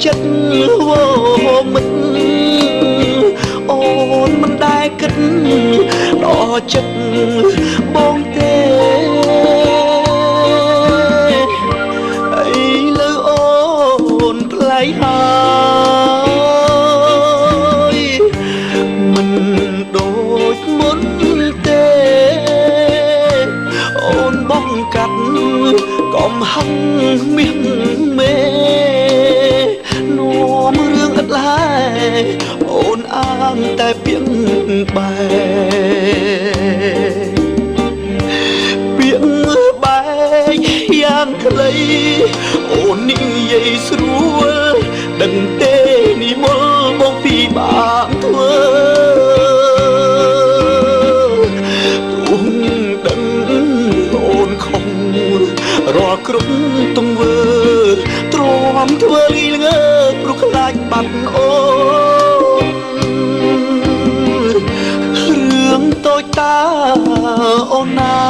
ចិត្តវមិត្តអូនមិនដែលគិតដល់ចិត្តបងទេអីលើអូនថ្លៃហើយមិនដូចមុនទេអូនបងកាត់កំហឹងមាសមេនាំរឿងឥតឡើយអូនអាងតែពាក្យបែពាក្យបែកយ៉ាងខ្លីអូននិយាយស្រួលដឹងទេនិមលបងពីបាក់ធ្វើទុំដឹងអូនខំរាល់គ្រប់ទង្វើទ្រាំធ្វើលីងើព្រោះខ្លាចបាត់អូនរឿងតូចតាអូនណា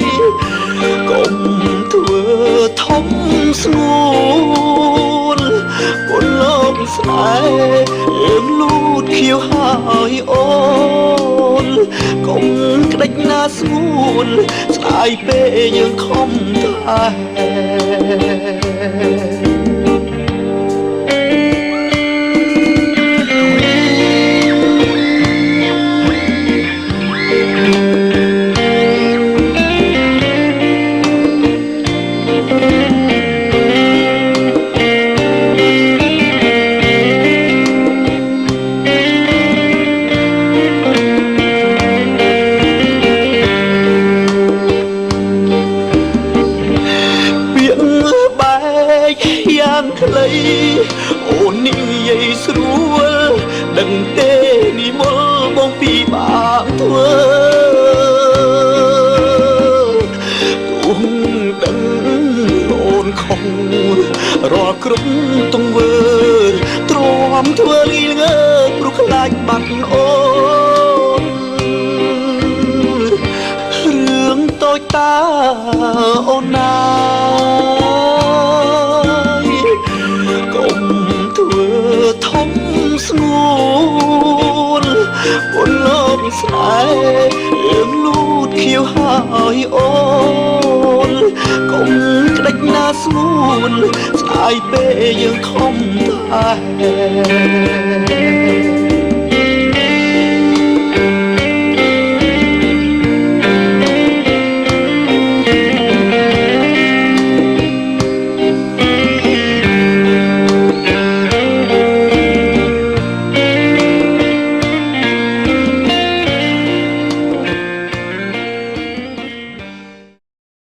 យកុំធ្វើធំស្នួលពុនលោកស្នេហ៍យើងលូតខៀវហើយអូនកុំក្តិចណាស្ងួនស្ដាយពេលយើងខំតែយ៉ាងខ្លីអូននិយាយស្រួលដឹងទេនិមលបងពីបាក់ធ្វើទុំដឹងអូនខំរាល់គ្រប់ទង្វើទ្រាំធ្វើលីងើព្រោះខ្លាចបាត់អូនរឿងតូចតាអូនណាធំស្ងួនពុនលោកស្នេហ៍យើងលូតខៀវហើយអូនកុំក្តិចណាស្ងួនស្ដាយពេលយើងខំតែ